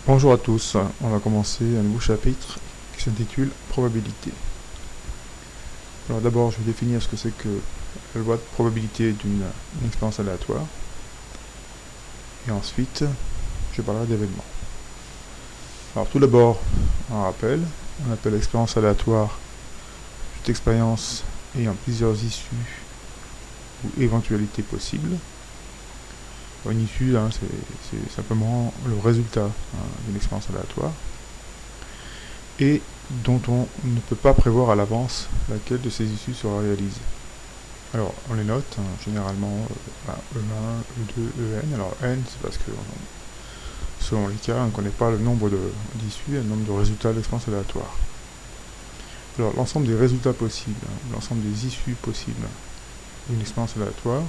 Bonjour à tous, on va commencer un nouveau chapitre qui s'intitule Probabilité. Alors d'abord je vais définir ce que c'est que la loi de probabilité d'une expérience aléatoire. Et ensuite je parlerai d'événements. Alors tout d'abord, un rappel, on appelle expérience aléatoire toute expérience ayant plusieurs issues ou éventualités possibles. Une issue, c'est simplement le résultat d'une expérience aléatoire. Et dont on ne peut pas prévoir à l'avance laquelle de ces issues sera réalisée. Alors, on les note, généralement E1, E2, En. Alors, N, c'est parce que, selon les cas, on ne connaît pas le nombre d'issues et le nombre de résultats de l'expérience aléatoire. Alors, l'ensemble des résultats possibles, l'ensemble des issues possibles d'une expérience aléatoire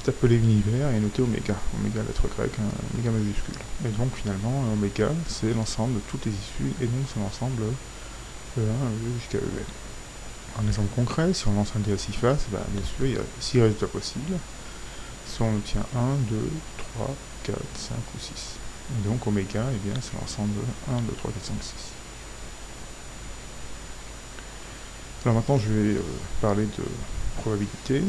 est appelé l'univers et est noté oméga. Oméga, lettre grecque, oméga majuscule. Et donc, finalement, oméga, c'est l'ensemble de toutes les issues, et donc c'est l'ensemble E1 jusqu'à En. Un exemple concret, si on lance un dé à 6 faces, bien sûr, il y a 6 résultats possibles. Soit on obtient 1, 2, 3, 4, 5 ou 6. Et donc oméga, c'est l'ensemble de 1, 2, 3, 4, 5, 6. Alors maintenant, je vais parler de probabilité.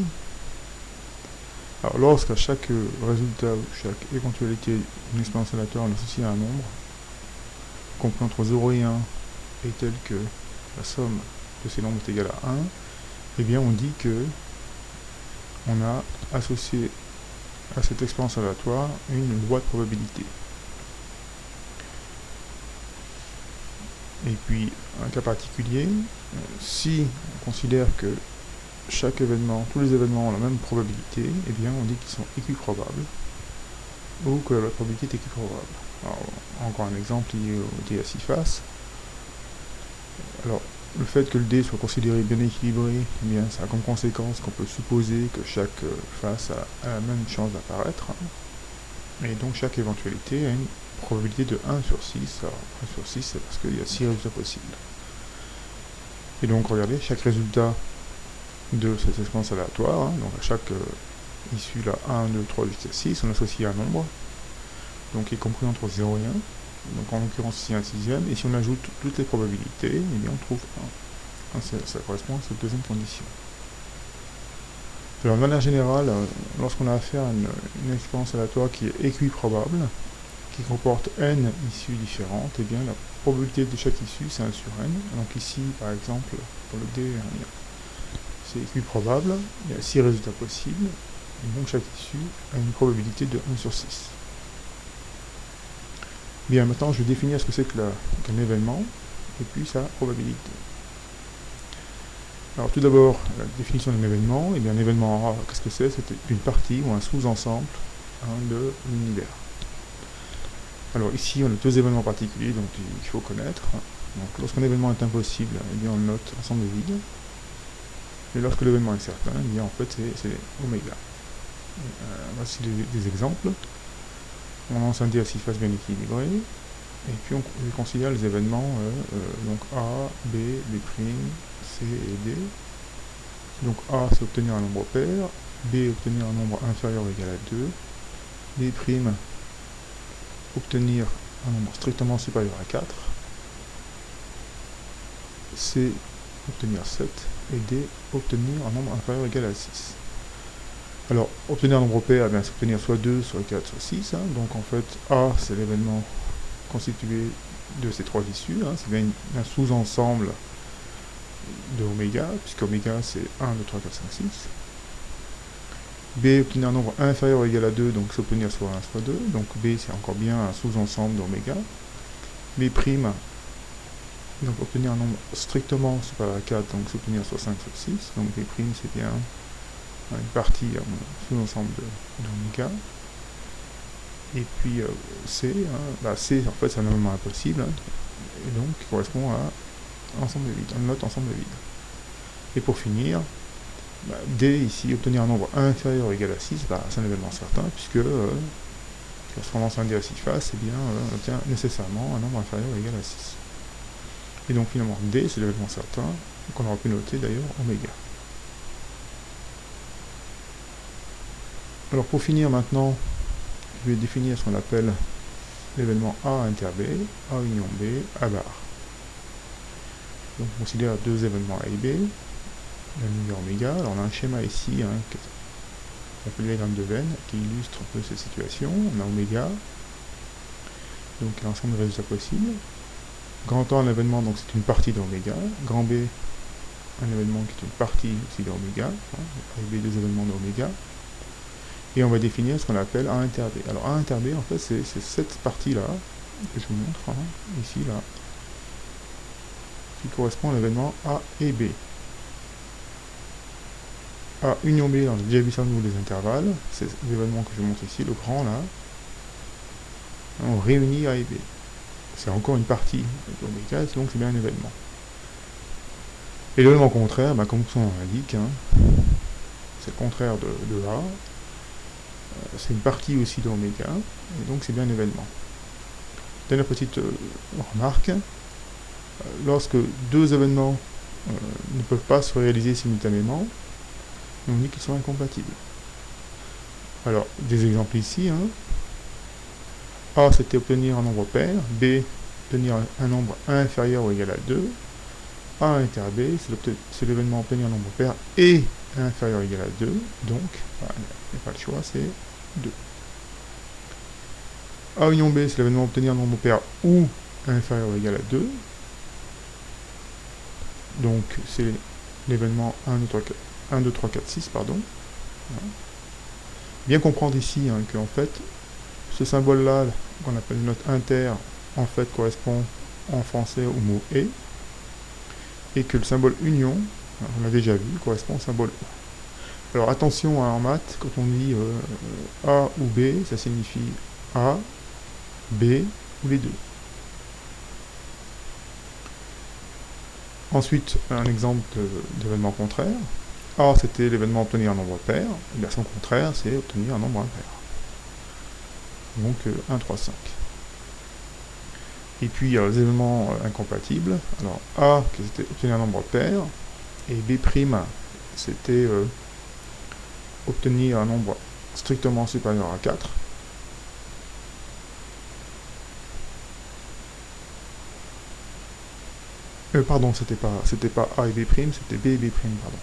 Alors lorsqu'à chaque résultat ou chaque éventualité d'une expérience aléatoire on associe à un nombre, compris entre 0 et 1, est tel que la somme de ces nombres est égale à 1, eh bien on dit que on a associé à cette expérience aléatoire une loi de probabilité. Et puis, un cas particulier, si on considère que chaque événement, tous les événements ont la même probabilité, eh bien on dit qu'ils sont équiprobables, ou que la probabilité est équiprobable. Alors, encore un exemple lié au dé à 6 faces. Alors, le fait que le dé soit considéré bien équilibré, eh bien, ça a comme conséquence qu'on peut supposer que chaque face a la même chance d'apparaître. Et donc chaque éventualité a une probabilité de 1 sur 6. Alors 1 sur 6, c'est parce qu'il y a 6 résultats possibles. Et donc regardez, chaque résultat de cette expérience aléatoire, donc à chaque issue là, 1, 2, 3 jusqu'à 6, on associe un nombre, donc qui est compris entre 0 et 1. Donc en l'occurrence ici un sixième, et si on ajoute toutes les probabilités, eh bien on trouve 1. Ça correspond à cette deuxième condition. Alors de manière générale, lorsqu'on a affaire à une expérience aléatoire qui est équiprobable, qui comporte n issues différentes, et bien la probabilité de chaque issue c'est 1 sur n. Donc ici par exemple, pour le D, c'est équiprobable, il y a 6 résultats possibles, et donc chaque issue a une probabilité de 1 sur 6. Bien, maintenant je vais définir ce que c'est qu'un événement, et puis sa probabilité. Alors tout d'abord, la définition d'un événement, et bien un événement, qu'est-ce que c'est? C'est une partie ou un sous-ensemble de l'univers. Alors ici on a deux événements particuliers donc il faut connaître. Donc lorsqu'un événement est impossible, eh bien on le note ensemble vide. Et lorsque l'événement est certain, eh bien en fait c'est oméga. Voici des exemples. On lance un dé à 6 faces bien équilibré, et puis on considère les événements donc A, B, B', C et D. Donc A c'est obtenir un nombre pair, B obtenir un nombre inférieur ou égal à 2, B' obtenir un nombre strictement supérieur à 4, C obtenir 7 et D obtenir un nombre inférieur ou égal à 6. Alors, obtenir un nombre pair, c'est obtenir soit 2, soit 4, soit 6. Donc en fait, A c'est l'événement constitué de ces trois issues. C'est bien un sous-ensemble de oméga, puisque oméga c'est 1, 2, 3, 4, 5, 6. B, obtenir un nombre inférieur ou égal à 2, donc c'est obtenir soit 1, soit 2. Donc B, c'est encore bien un sous-ensemble d'oméga. B', donc obtenir un nombre strictement supérieur à 4, donc c'est obtenir soit 5, soit 6. Donc B', c'est bien une partie, un sous-ensemble d'oméga. Et puis C, C, en fait, c'est un élément impossible, et donc qui correspond à ensemble de vide, une note ensemble de vide. Et pour finir, D, ici, obtenir un nombre inférieur ou égal à 6, c'est un événement certain, puisque lorsqu'on lance un dé à 6 faces, eh bien, on obtient nécessairement un nombre inférieur ou égal à 6. Et donc finalement, D, c'est l'événement certain, qu'on aurait pu noter d'ailleurs oméga. Alors pour finir maintenant, je vais définir ce qu'on appelle l'événement A inter B, A union B, A bar. Donc on considère deux événements A et B, la lumière oméga. Alors on a un schéma ici, qui s'appelle le diagramme de Venn, qui illustre un peu cette situation. On a oméga, donc l'ensemble des résultats possibles. Grand A, un événement, donc c'est une partie d'oméga. Grand B, un événement qui est une partie aussi d'oméga. A et B, deux événements d'oméga. Et on va définir ce qu'on appelle A inter B. Alors A inter B, en fait, c'est cette partie-là, que je vous montre, ici, là, qui correspond à l'événement A et B. A union B, on a déjà vu ça au niveau des intervalles, c'est l'événement que je montre ici, le grand là. On réunit A et B. C'est encore une partie d'oméga, donc c'est bien un événement. Et l'événement contraire, comme son nom l'indique, c'est le contraire de A. C'est une partie aussi d'oméga, et donc c'est bien un événement. Dernière petite remarque, lorsque deux événements ne peuvent pas se réaliser simultanément, on dit qu'ils sont incompatibles. Alors, des exemples ici, A c'était obtenir un nombre pair, B obtenir un nombre inférieur ou égal à 2, A inter B c'est l'événement obtenir un nombre pair et inférieur ou égal à 2, donc, il n'y a pas le choix, c'est 2. A union B, c'est l'événement obtenir un nombre pair ou inférieur ou égal à 2. Donc, c'est l'événement 1, 2, 3, 4, 6, pardon. Bien comprendre ici qu'en fait, ce symbole-là, qu'on appelle notre inter, en fait, correspond en français au mot « et », et que le symbole union, on l'a déjà vu, correspond au symbole « ou ». Alors attention en maths, quand on dit A ou B, ça signifie A, B ou les deux. Ensuite, un exemple d'événement contraire. A, c'était l'événement obtenir un nombre pair, et bien son contraire, c'est obtenir un nombre impair. Donc 1, 3, 5. Et puis les événements incompatibles. Alors A, c'était obtenir un nombre pair, et B', c'était obtenir un nombre strictement supérieur à 4. Pardon, c'était pas A et B', c'était B et B', pardon.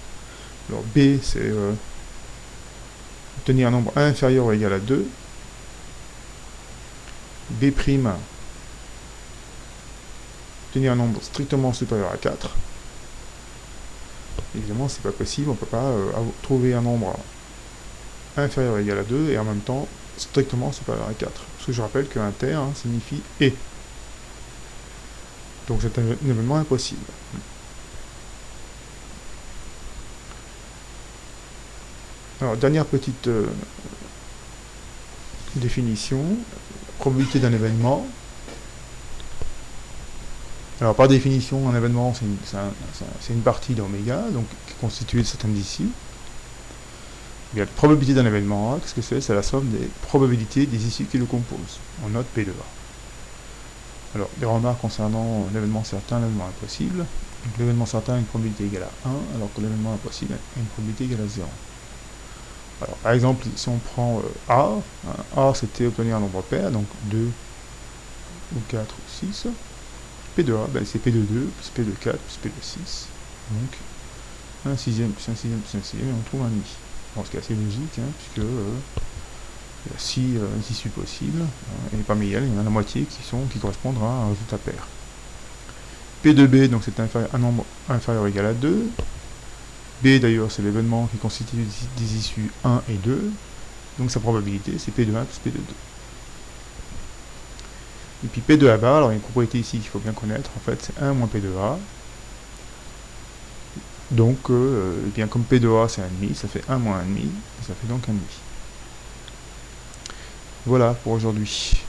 Alors B, c'est obtenir un nombre inférieur ou égal à 2. B', obtenir un nombre strictement supérieur à 4. Évidemment, c'est pas possible, on ne peut pas trouver un nombre inférieur ou égal à 2 et en même temps strictement supérieur à 4. Parce que je rappelle que inter signifie et. Donc c'est un événement impossible. Alors, dernière petite définition, probabilité d'un événement. Alors, par définition, un événement, c'est une partie d'oméga, donc qui est constituée de certaines issues. Il y a la probabilité d'un événement A, qu'est-ce que c'est? C'est la somme des probabilités des issues qui le composent. On note P de A. Alors, des remarques concernant l'événement certain, l'événement impossible. L'événement certain a une probabilité égale à 1, alors que l'événement impossible a une probabilité égale à 0. Alors, par exemple, si on prend A, A c'était obtenir un nombre pair, donc 2 ou 4 ou 6. P de A, c'est P de 2, plus P de 4, plus P de 6. Donc, 1 sixième, plus 1 sixième, plus 1 sixième, et on trouve un demi. Bon, ce qui est assez logique, puisque il y a 6 issues possibles, et parmi elles, il y en a la moitié qui correspondent à un résultat pair. P de B, donc c'est un nombre inférieur ou égal à 2. B d'ailleurs, c'est l'événement qui constitue des issues 1 et 2. Donc sa probabilité, c'est P de 1 plus P de 2. Et puis P de A bar, alors il y a une propriété ici qu'il faut bien connaître, en fait c'est 1 moins P de A. Donc, bien comme P de A c'est 1,5, ça fait 1 moins 1,5, et ça fait donc 1,5. Voilà pour aujourd'hui.